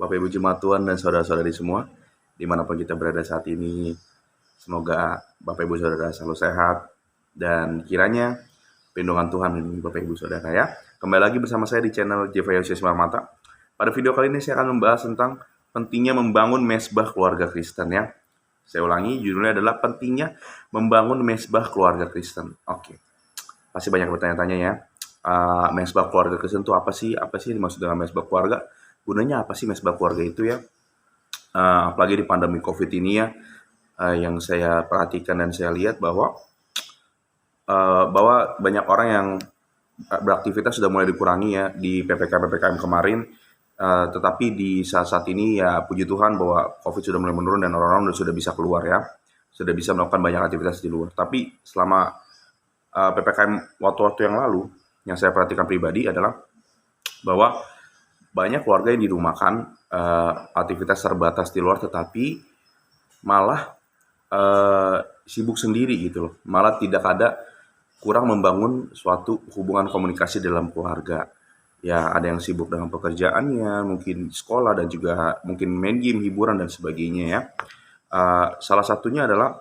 Bapak Ibu Jemaat Tuhan dan saudara-saudari semua, dimanapun kita berada saat ini, semoga Bapak Ibu Saudara selalu sehat, dan kiranya perlindungan Tuhan melindungi Bapak Ibu Saudara ya. Kembali lagi bersama saya di channel Jeva Yosius Marmata. Pada video kali ini saya akan membahas tentang pentingnya membangun mesbah keluarga Kristen ya. Saya ulangi, judulnya adalah pentingnya membangun mesbah keluarga Kristen. Oke, pasti banyak bertanya-tanya ya. Mesbah keluarga Kristen itu apa sih? Apa sih dimaksud dengan mesbah keluarga? Gunanya apa sih mesbah keluarga itu ya? Apalagi di pandemi COVID ini ya, yang saya perhatikan dan saya lihat bahwa banyak orang yang beraktivitas sudah mulai dikurangi ya di PPKM kemarin. Tetapi di saat ini ya puji Tuhan bahwa COVID sudah mulai menurun dan orang-orang sudah bisa keluar ya, sudah bisa melakukan banyak aktivitas di luar. Tapi selama PPKM waktu-waktu yang lalu, yang saya perhatikan pribadi adalah bahwa banyak keluarga yang dirumahkan, aktivitas terbatas di luar, tetapi malah sibuk sendiri gitu loh. Malah tidak ada, kurang membangun suatu hubungan komunikasi dalam keluarga. Ya, ada yang sibuk dengan pekerjaannya, mungkin sekolah, dan juga mungkin main game, hiburan, dan sebagainya ya. Salah satunya adalah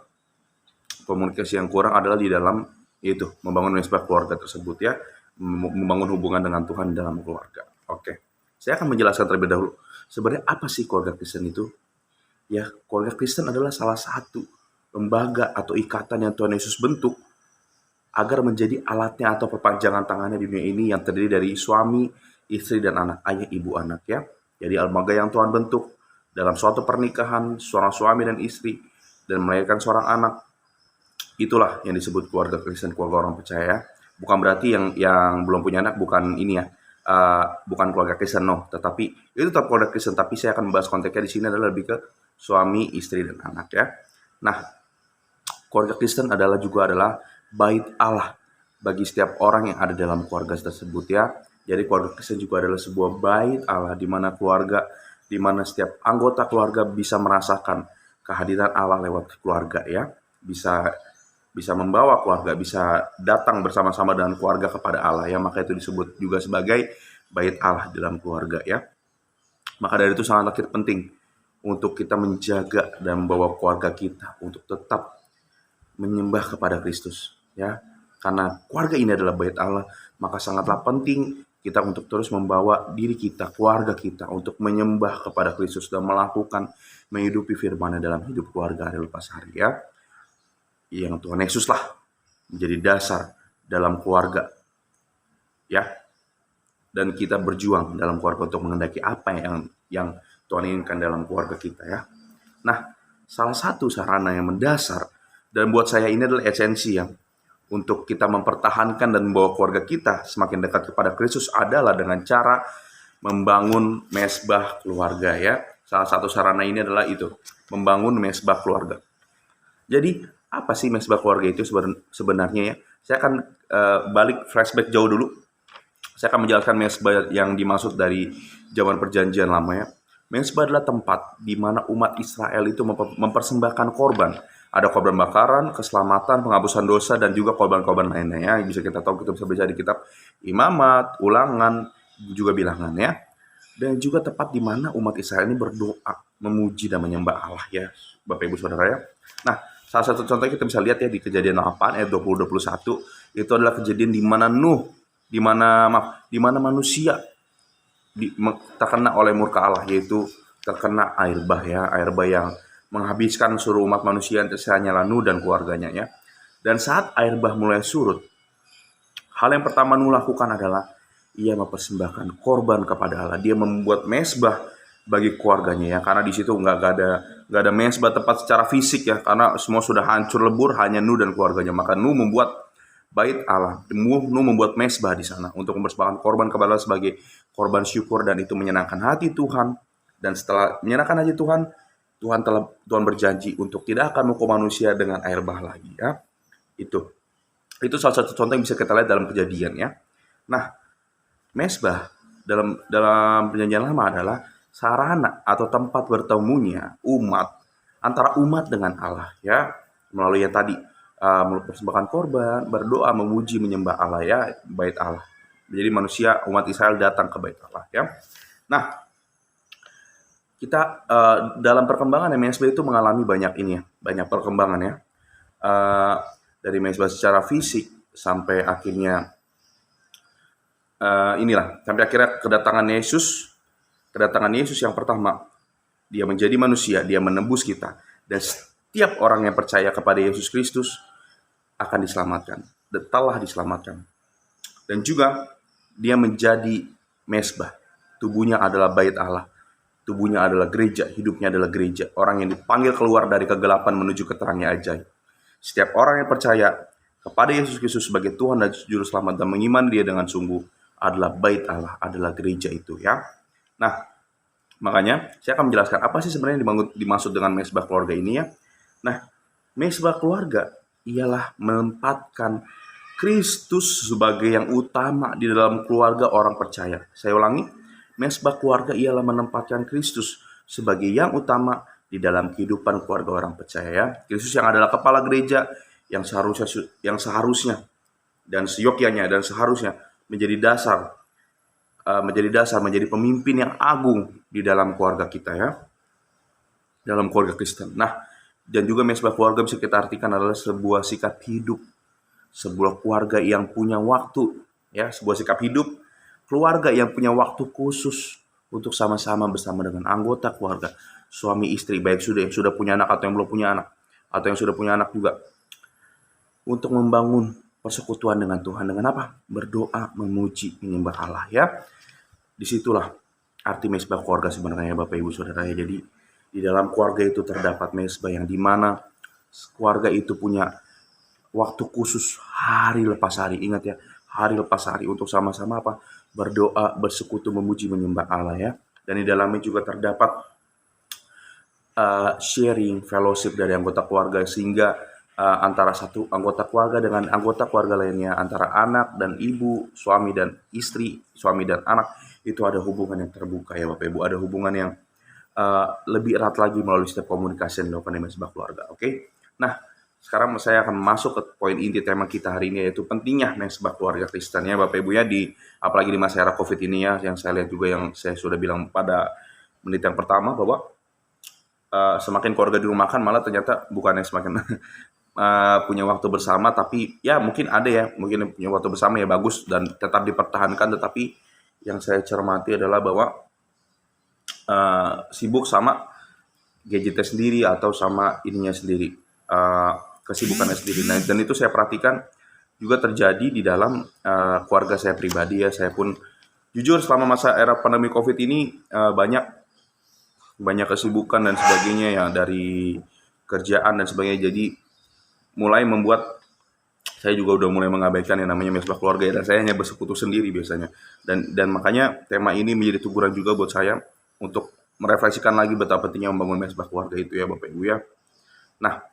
komunikasi yang kurang adalah di dalam itu membangun mesbah keluarga tersebut ya, membangun hubungan dengan Tuhan dalam keluarga. Oke, saya akan menjelaskan terlebih dahulu sebenarnya apa sih keluarga Kristen itu. Ya, keluarga Kristen adalah salah satu lembaga atau ikatan yang Tuhan Yesus bentuk agar menjadi alatnya atau perpanjangan tangannya di dunia ini, yang terdiri dari suami, istri, dan anak, ayah, ibu, anak ya. Jadi lembaga yang Tuhan bentuk dalam suatu pernikahan, seorang suami dan istri, dan melahirkan seorang anak. Itulah yang disebut keluarga Kristen, keluarga orang percaya ya. Bukan berarti yang belum punya anak bukan ini ya, bukan keluarga Kristen, no. Tetapi itu tetap keluarga Kristen. Tapi saya akan membahas konteksnya di sini adalah lebih ke suami, istri, dan anak ya. Nah, keluarga Kristen juga adalah bait Allah bagi setiap orang yang ada dalam keluarga tersebut ya. Jadi keluarga Kristen juga adalah sebuah bait Allah di mana setiap anggota keluarga bisa merasakan kehadiran Allah lewat keluarga ya. Bisa membawa keluarga, bisa datang bersama-sama dengan keluarga kepada Allah ya. Maka itu disebut juga sebagai bait Allah dalam keluarga ya. Maka dari itu sangatlah penting untuk kita menjaga dan membawa keluarga kita untuk tetap menyembah kepada Kristus ya. Karena keluarga ini adalah bait Allah, maka sangatlah penting kita untuk terus membawa diri kita, keluarga kita untuk menyembah kepada Kristus dan menghidupi firman-Nya dalam hidup keluarga hari lepas hari ya. Yang Tuhan Yesus lah menjadi dasar dalam keluarga ya. Dan kita berjuang dalam keluarga untuk mengendaki apa yang Tuhan inginkan dalam keluarga kita ya. Nah, salah satu sarana yang mendasar dan buat saya ini adalah esensi yang untuk kita mempertahankan dan membawa keluarga kita semakin dekat kepada Kristus adalah dengan cara membangun mesbah keluarga ya. Salah satu sarana ini adalah itu, membangun mesbah keluarga. Jadi apa sih mesbah keluarga itu sebenarnya ya? Saya akan balik flashback jauh dulu. Saya akan menjelaskan mesbah yang dimaksud dari zaman perjanjian lama ya. Mesbah adalah tempat di mana umat Israel itu mempersembahkan korban. Ada korban bakaran, keselamatan, penghapusan dosa, dan juga korban-korban lainnya ya. Bisa kita tahu, kita bisa baca di kitab Imamat, Ulangan, juga Bilangan ya. Dan juga tempat di mana umat Israel ini berdoa, memuji dan menyembah Allah ya, Bapak Ibu Saudara ya. Nah, salah satu contoh kita bisa lihat ya di Kejadian 8 ayat 20-21, itu adalah kejadian di mana di mana manusia terkena oleh murka Allah, yaitu terkena air bah ya, air bah yang menghabiskan seluruh umat manusia, hanyalah Nuh dan keluarganya ya. Dan saat air bah mulai surut, hal yang pertama Nuh lakukan adalah ia mempersembahkan korban kepada Allah. Dia membuat mesbah bagi keluarganya ya, karena di situ nggak ada mesbah tempat secara fisik ya, karena semua sudah hancur lebur, hanya Nuh dan keluarganya. Maka Nuh membuat bait Allah, Nuh membuat mesbah di sana untuk mempersembahkan korban kepada Allah sebagai korban syukur, dan itu menyenangkan hati Tuhan. Dan setelah menyenangkan hati Tuhan, Tuhan berjanji untuk tidak akan menghukum manusia dengan air bah lagi ya. Itu salah satu contoh yang bisa kita lihat dalam Kejadian ya. Nah, mesbah dalam perjanjian lama adalah sarana atau tempat bertemunya antara umat dengan Allah ya, melalui yang tadi mempersembahkan korban, berdoa, memuji, menyembah Allah ya, bait Allah. Jadi manusia, umat Israel datang ke bait Allah ya. Nah, kita dalam perkembangan MSB itu mengalami banyak ini ya, banyak perkembangan ya. Eh, dari MSB secara fisik sampai akhirnya sampai akhirnya kedatangan Yesus yang pertama. Dia menjadi manusia, dia menembus kita, dan setiap orang yang percaya kepada Yesus Kristus akan diselamatkan, dan telah diselamatkan. Dan juga dia menjadi mesbah. Tubuhnya adalah bait Allah. Tubuhnya adalah gereja, hidupnya adalah gereja. Orang yang dipanggil keluar dari kegelapan menuju ke terangnya ajaib. Setiap orang yang percaya kepada Yesus Kristus sebagai Tuhan dan Juru Selamat dan mengimani dia dengan sungguh adalah bait Allah, adalah gereja itu ya. Nah, makanya saya akan menjelaskan apa sih sebenarnya dimaksud dengan mesbah keluarga ini ya. Nah, mesbah keluarga ialah menempatkan Kristus sebagai yang utama di dalam keluarga orang percaya. Saya ulangi, mesbah keluarga ialah menempatkan Kristus sebagai yang utama di dalam kehidupan keluarga orang percaya ya. Kristus yang adalah kepala gereja yang seharusnya dan seyogyanya dan seharusnya menjadi dasar menjadi pemimpin yang agung di dalam keluarga kita ya, dalam keluarga Kristen. Nah, dan juga mesbah keluarga bisa kita artikan adalah sebuah sikap hidup, sebuah keluarga yang punya waktu ya, sebuah sikap hidup keluarga yang punya waktu khusus untuk sama-sama bersama dengan anggota keluarga, suami istri, baik yang sudah punya anak atau yang belum punya anak, atau yang sudah punya anak juga, untuk membangun persekutuan dengan Tuhan dengan apa? Berdoa, memuji, menyembah Allah ya. Disitulah arti mesbah keluarga sebenarnya Bapak Ibu Saudara ya. Jadi di dalam keluarga itu terdapat mesbah yang dimana keluarga itu punya waktu khusus hari lepas hari. Ingat ya, hari lepas hari untuk sama-sama apa? Berdoa, bersekutu, memuji, menyembah Allah ya. Dan di dalamnya juga terdapat sharing, fellowship dari anggota keluarga sehingga antara satu anggota keluarga dengan anggota keluarga lainnya, antara anak dan ibu, suami dan istri, suami dan anak, itu ada hubungan yang terbuka ya Bapak Ibu, ada hubungan yang lebih erat lagi melalui setiap komunikasi yang dilakukan di mesbah keluarga. Oke? Nah, sekarang saya akan masuk ke poin inti tema kita hari ini, yaitu pentingnya mesbah keluarga Kristen ya Bapak Ibu ya, apalagi di masa era COVID ini ya, yang saya lihat juga yang saya sudah bilang pada menit yang pertama bahwa semakin keluarga dirumahkan malah ternyata bukannya semakin punya waktu bersama, tapi ya mungkin ada ya, mungkin punya waktu bersama ya bagus dan tetap dipertahankan, tetapi yang saya cermati adalah bahwa sibuk sama gadgetnya sendiri atau sama ininya sendiri, kesibukannya sendiri. Nah, dan itu saya perhatikan juga terjadi di dalam keluarga saya pribadi ya. Saya pun jujur selama masa era pandemi COVID ini banyak kesibukan dan sebagainya ya, dari kerjaan dan sebagainya. Jadi mulai membuat saya juga udah mulai mengabaikan yang namanya mesbah keluarga ya, dan saya hanya bersekutu sendiri biasanya. Dan makanya tema ini menjadi teguran juga buat saya untuk merefleksikan lagi betapa pentingnya membangun mesbah keluarga itu ya Bapak Ibu ya. Nah,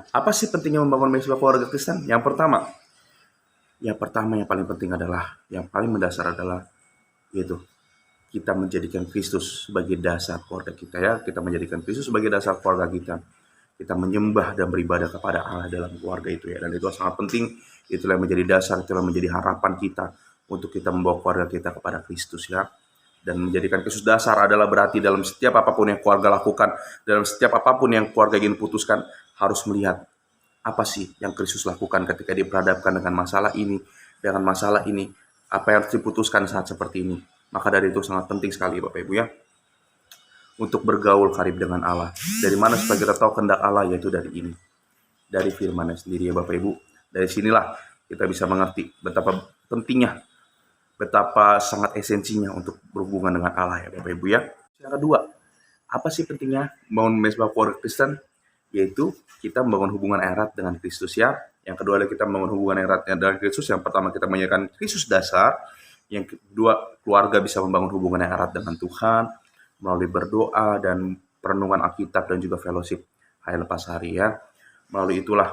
apa sih pentingnya membangun mesbah keluarga Kristen? Yang pertama yang paling penting adalah, yang paling mendasar adalah yaitu kita menjadikan Kristus sebagai dasar keluarga kita ya. Kita menjadikan Kristus sebagai dasar keluarga kita. Kita menyembah dan beribadah kepada Allah dalam keluarga itu ya. Dan itu sangat penting. Itulah yang menjadi dasar, itulah yang menjadi harapan kita untuk kita membawa keluarga kita kepada Kristus ya. Dan menjadikan Kristus dasar adalah berarti dalam setiap apapun yang keluarga lakukan, dalam setiap apapun yang keluarga ingin putuskan, harus melihat apa sih yang Kristus lakukan ketika diperhadapkan dengan masalah ini, apa yang harus diputuskan saat seperti ini. Maka dari itu sangat penting sekali Bapak Ibu ya, untuk bergaul karib dengan Allah. Dari mana supaya kita tahu kehendak Allah? Yaitu dari ini, dari firman-Nya sendiri ya Bapak Ibu. Dari sinilah kita bisa mengerti betapa pentingnya, betapa sangat esensinya untuk berhubungan dengan Allah ya Bapak Ibu ya. Yang kedua, apa sih pentingnya membangun mesbah keluarga Kristen? Yaitu kita membangun hubungan erat dengan Kristus ya. Yang kedua adalah kita membangun hubungan erat dengan Kristus. Yang pertama kita menyediakan Kristus dasar. Yang kedua, keluarga bisa membangun hubungan yang erat dengan Tuhan melalui berdoa dan perenungan Alkitab dan juga fellowship hari lepas hari ya. Melalui itulah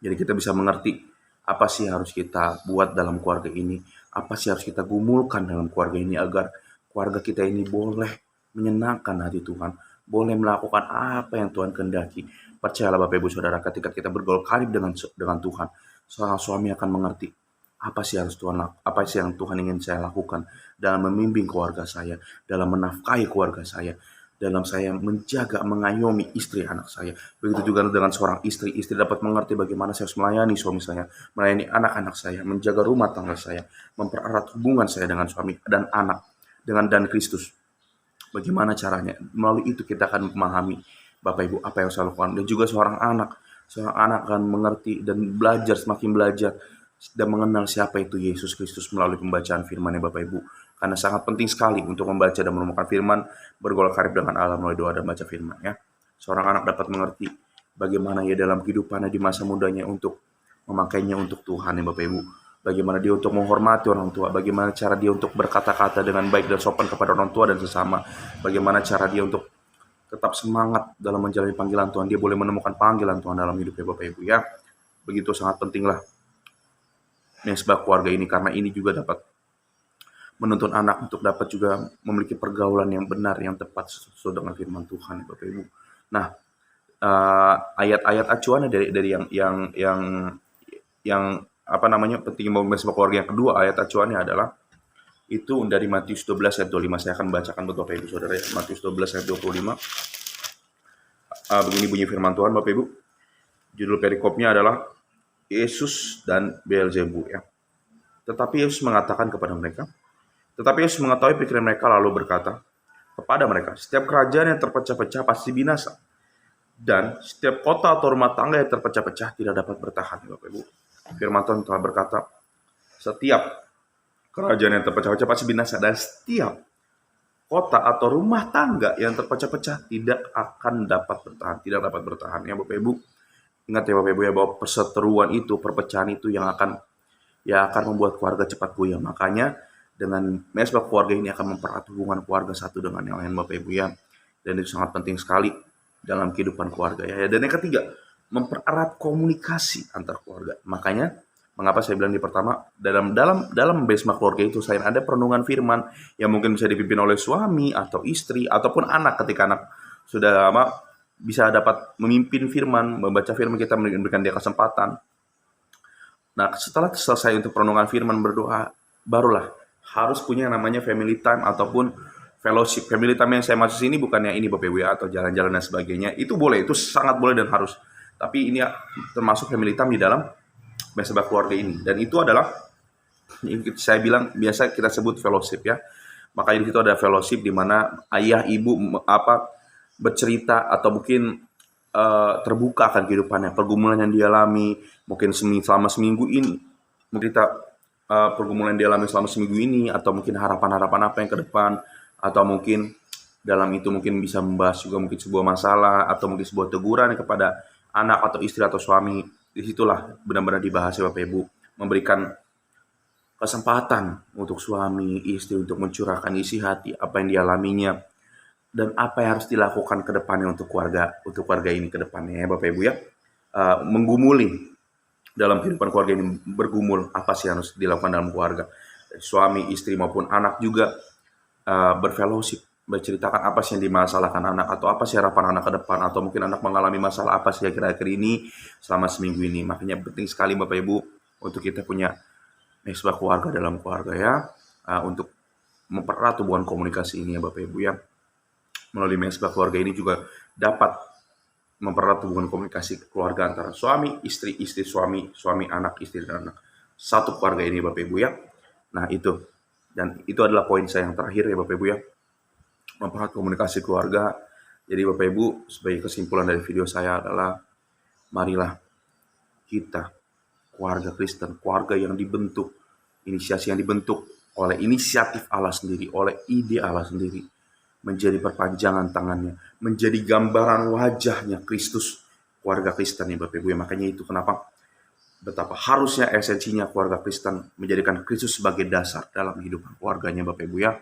jadi kita bisa mengerti apa sih harus kita buat dalam keluarga ini, apa sih harus kita gumulkan dalam keluarga ini agar keluarga kita ini boleh menyenangkan hati Tuhan, boleh melakukan apa yang Tuhan kehendaki. Percayalah Bapak Ibu Saudara, ketika kita bergaul karib dengan Tuhan, seorang suami akan mengerti apa sih apa sih yang Tuhan ingin saya lakukan dalam membimbing keluarga saya, dalam menafkahi keluarga saya, dalam saya menjaga, mengayomi istri anak saya. Begitu juga dengan seorang istri, istri dapat mengerti bagaimana saya harus melayani suami saya, melayani anak-anak saya, menjaga rumah tangga saya, mempererat hubungan saya dengan suami dan anak, dengan dan Kristus. Bagaimana caranya? Melalui itu kita akan memahami Bapak Ibu apa yang saya lakukan. Dan juga seorang anak akan mengerti dan belajar, semakin belajar dan mengenal siapa itu Yesus Kristus melalui pembacaan firman-Nya Bapak Ibu. Karena sangat penting sekali untuk membaca dan menemukan firman, bergolak karib dengan Allah melalui doa dan baca firman ya. Seorang anak dapat mengerti bagaimana ia dalam kehidupannya di masa mudanya untuk memakainya untuk Tuhan ya Bapak Ibu. Bagaimana dia untuk menghormati orang tua, bagaimana cara dia untuk berkata-kata dengan baik dan sopan kepada orang tua dan sesama, bagaimana cara dia untuk tetap semangat dalam menjalani panggilan Tuhan, dia boleh menemukan panggilan Tuhan dalam hidupnya Bapak Ibu ya. Begitu sangat pentinglah mesbah keluarga ini, karena ini juga dapat menuntun anak untuk dapat juga memiliki pergaulan yang benar, yang tepat sesuai dengan firman Tuhan Bapak Ibu. Nah, ayat-ayat acuannya dari yang apa namanya penting mesbah keluarga yang kedua, ayat acuannya adalah itu dari Matius 12 ayat 25. Saya akan bacakan buat Bapak Ibu Saudara ya. Matius 12 ayat 25. Begini bunyi firman Tuhan Bapak Ibu. Judul perikopnya adalah Yesus dan Beelzebub ya. Tetapi Yesus mengatakan kepada mereka, tetapi Yesus mengetahui pikiran mereka lalu berkata kepada mereka, setiap kerajaan yang terpecah-pecah pasti binasa. Dan setiap kota atau rumah tangga yang terpecah-pecah tidak dapat bertahan Bapak Ibu. Firman Tuhan telah berkata, setiap kerajaan yang terpecah-pecah pasti binasa, dan setiap kota atau rumah tangga yang terpecah-pecah tidak akan dapat bertahan, tidak dapat bertahan ya Bapak Ibu. Ingat ya Bapak Ibu ya, bahwa perseteruan itu, perpecahan itu yang akan membuat keluarga cepat goyah. Makanya dengan mesbah keluarga ini akan mempererat hubungan keluarga satu dengan yang lain Bapak Ibu ya. Dan itu sangat penting sekali dalam kehidupan keluarga ya. Dan yang ketiga, mempererat komunikasi antar keluarga. Makanya mengapa saya bilang di pertama, dalam mesbah keluarga itu selain ada perenungan firman yang mungkin bisa dipimpin oleh suami atau istri ataupun anak, ketika anak sudah bisa dapat memimpin firman, membaca firman, kita memberikan dia kesempatan. Nah, setelah selesai untuk perenungan firman, berdoa, barulah harus punya yang namanya family time ataupun fellowship. Family time yang saya maksud ini bukannya ini Bapak Ibu ya, atau jalan-jalan dan sebagainya. Itu boleh, itu sangat boleh dan harus. Tapi ini termasuk family time di dalam mesbah keluarga ini. Dan itu adalah, saya bilang biasa kita sebut fellowship ya. Makanya di situ ada fellowship di mana ayah ibu bercerita atau mungkin terbuka akan kehidupannya, pergumulan yang dialami, mungkin selama seminggu ini, mungkin kita pergumulan yang dialami selama seminggu ini, atau mungkin harapan-harapan apa yang ke depan, atau mungkin dalam itu mungkin bisa membahas juga mungkin sebuah masalah, atau mungkin sebuah teguran kepada anak atau istri atau suami. Disitulah benar-benar dibahas ya Bapak Ibu, memberikan kesempatan untuk suami, istri untuk mencurahkan isi hati, apa yang dialaminya, dan apa yang harus dilakukan ke depannya untuk keluarga ini ke depannya ya Bapak Ibu ya. Menggumuli dalam kehidupan keluarga ini, bergumul apa sih yang harus dilakukan dalam keluarga. Suami, istri maupun anak juga berfellowship, berceritakan apa sih yang dimasalahkan anak, atau apa sih harapan anak ke depan, atau mungkin anak mengalami masalah apa sih akhir-akhir ini selama seminggu ini. Makanya penting sekali Bapak Ibu untuk kita punya mesbah keluarga dalam keluarga ya, untuk mempererat hubungan komunikasi ini ya Bapak Ibu ya. Melalui mesbah keluarga ini juga dapat mempererat hubungan komunikasi keluarga antara suami, istri, suami, anak, istri, dan anak. Satu keluarga ini Bapak Ibu ya. Nah itu, dan itu adalah poin saya yang terakhir ya Bapak Ibu ya. Mempererat komunikasi keluarga. Jadi Bapak Ibu, sebagai kesimpulan dari video saya adalah, marilah kita, keluarga Kristen, keluarga yang dibentuk, inisiasi yang dibentuk oleh inisiatif Allah sendiri, oleh ide Allah sendiri, menjadi perpanjangan tangannya, menjadi gambaran wajahnya Kristus, keluarga Kristen ya Bapak Ibu ya. Makanya itu kenapa betapa harusnya esensinya keluarga Kristen menjadikan Kristus sebagai dasar dalam kehidupan keluarganya Bapak Ibu ya.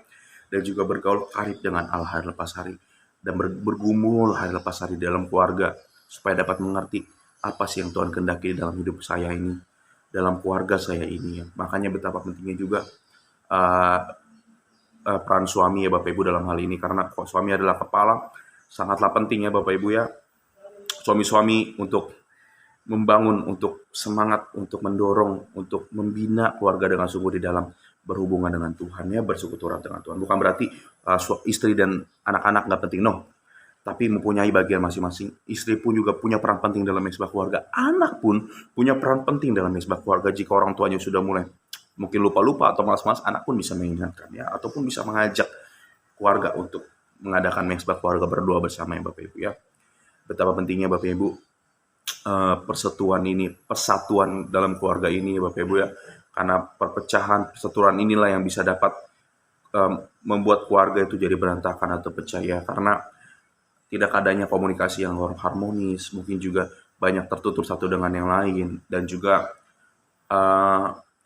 Dan juga bergaul karib dengan Allah hari lepas hari, dan bergumul hari lepas hari dalam keluarga, supaya dapat mengerti apa sih yang Tuhan kehendaki dalam hidup saya ini, dalam keluarga saya ini ya. Makanya betapa pentingnya juga peran suami ya Bapak Ibu dalam hal ini, karena suami adalah kepala, sangatlah penting ya Bapak Ibu ya, suami-suami untuk membangun, untuk semangat, untuk mendorong, untuk membina keluarga dengan sungguh di dalam berhubungan dengan Tuhan ya, bersekutu dengan Tuhan. Bukan berarti istri dan anak-anak nggak penting, no. Tapi mempunyai bagian masing-masing. Istri pun juga punya peran penting dalam mesbah keluarga. Anak pun punya peran penting dalam mesbah keluarga. Jika orang tuanya sudah mulai mungkin lupa-lupa atau malas-malas, anak pun bisa mengingatkan ya, ataupun bisa mengajak keluarga untuk mengadakan mesbah keluarga berdoa bersama ya Bapak Ibu ya. Betapa pentingnya Bapak Ibu persatuan ini, persatuan dalam keluarga ini Bapak Ibu ya. Karena perpecahan, persatuan inilah yang bisa dapat membuat keluarga itu jadi berantakan atau pecah ya. Karena tidak adanya komunikasi yang harmonis, mungkin juga banyak tertutup satu dengan yang lain, dan juga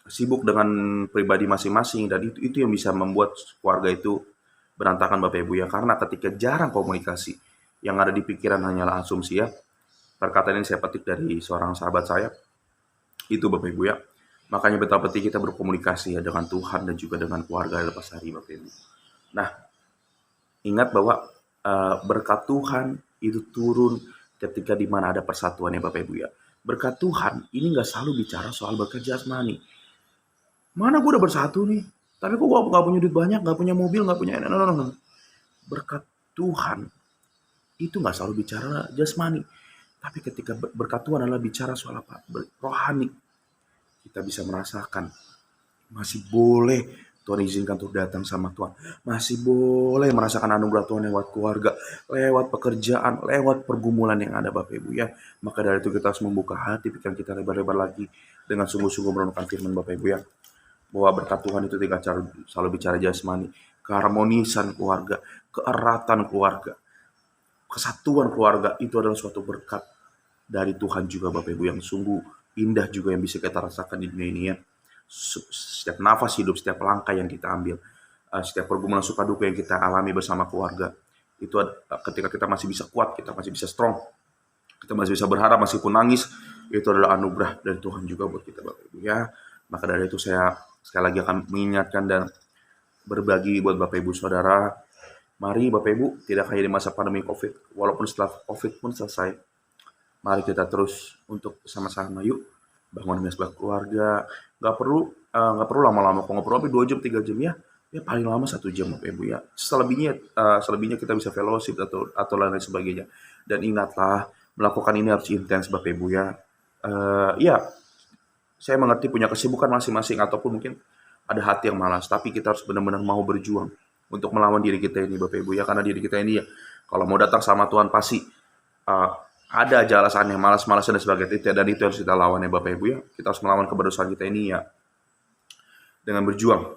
sibuk dengan pribadi masing-masing, dan itu yang bisa membuat keluarga itu berantakan Bapak Ibu ya. Karena ketika jarang komunikasi, yang ada di pikiran hanyalah asumsi ya. Perkataan ini saya petik dari seorang sahabat saya, itu Bapak Ibu ya. Makanya betapa penting kita berkomunikasi ya dengan Tuhan dan juga dengan keluarga lepas hari Bapak Ibu. Nah, ingat bahwa berkat Tuhan itu turun ketika di mana ada persatuan ya Bapak Ibu ya. Berkat Tuhan ini nggak selalu bicara soal berkat jasmani. Mana gue udah bersatu nih, tapi kok gue nggak punya duit banyak, nggak punya mobil, nggak punya no. Berkat Tuhan itu nggak selalu bicara jasmani. Tapi ketika berkat Tuhan adalah bicara soal apa? Rohani. Kita bisa merasakan masih boleh Tuhan izinkan untuk datang sama Tuhan. Masih boleh merasakan anugerah Tuhan lewat keluarga, lewat pekerjaan, lewat pergumulan yang ada Bapak Ibu ya. Maka dari itu kita harus membuka hati, pikiran kita lebar-lebar lagi dengan sungguh-sungguh merenungkan firman Bapak Ibu ya. Bahwa berkat Tuhan itu tidak selalu bicara jasmani. Keharmonisan keluarga, keeratan keluarga, kesatuan keluarga itu adalah suatu berkat dari Tuhan juga Bapak Ibu yang sungguh indah juga yang bisa kita rasakan di dunia ini ya. Setiap nafas hidup, setiap langkah yang kita ambil, setiap pergumulan suka duka yang kita alami bersama keluarga, itu ketika kita masih bisa kuat, kita masih bisa strong, kita masih bisa berharap meskipun nangis, itu adalah anugerah dari Tuhan juga buat kita Bapak Ibu ya. Maka dari itu saya sekali lagi akan mengingatkan dan berbagi buat Bapak Ibu Saudara, mari Bapak Ibu, tidak hanya di masa pandemi COVID, walaupun setelah COVID pun selesai, mari kita terus untuk sama-sama yuk bangun mesbah keluarga. Nggak perlu lama-lama, kok nggak perlu tapi 2 jam 3 jam ya, paling lama 1 jam Bapak Ibu ya. Selebihnya kita bisa fellowship atau lain sebagainya. Dan ingatlah, melakukan ini harus intens Bapak Ibu ya. Ya, saya mengerti punya kesibukan masing-masing ataupun mungkin ada hati yang malas, tapi kita harus benar-benar mau berjuang untuk melawan diri kita ini Bapak Ibu ya. Karena diri kita ini ya, kalau mau datang sama Tuhan pasti ada aja alasannya, malas-malasan dan sebagainya, dan itu harus kita lawan ya Bapak Ibu ya. Kita harus melawan keberdosan kita ini ya dengan berjuang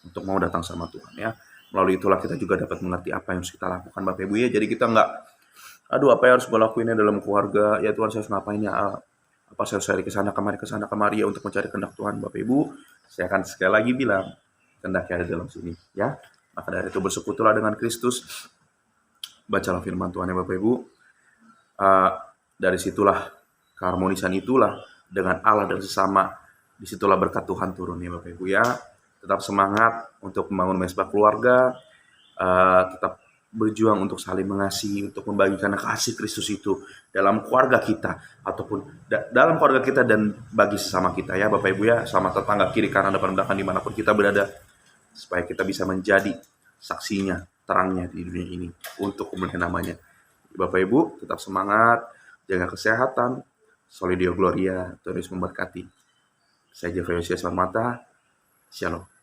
untuk mau datang sama Tuhan ya. Melalui itulah kita juga dapat mengerti apa yang harus kita lakukan Bapak Ibu ya. Jadi kita nggak, aduh apa yang harus gue lakuinnya dalam keluarga ya, Tuhan saya harus ngapain ya, apa saya harus cari kesana kemari ya untuk mencari kehendak Tuhan Bapak Ibu. Saya akan sekali lagi bilang, kehendaknya ada dalam sini ya. Maka dari itu bersekutulah dengan Kristus, bacalah firman Tuhan ya Bapak Ibu. Dari situlah keharmonisan itulah dengan Allah dan sesama, disitulah berkat Tuhan turun ya Bapak Ibu ya. Tetap semangat untuk membangun mesbah keluarga, tetap berjuang untuk saling mengasihi, untuk membagikan kasih Kristus itu dalam keluarga kita ataupun dalam keluarga kita dan bagi sesama kita ya Bapak Ibu ya, sama tetangga kiri kanan depan belakang dimanapun kita berada, supaya kita bisa menjadi saksinya, terangnya di dunia ini untuk kemuliaan namanya. Bapak Ibu tetap semangat, jaga kesehatan, Soli Deo Gloria, Tuhan Yesus memberkati. Saya Jeffrey Yosias Mata, Shalom.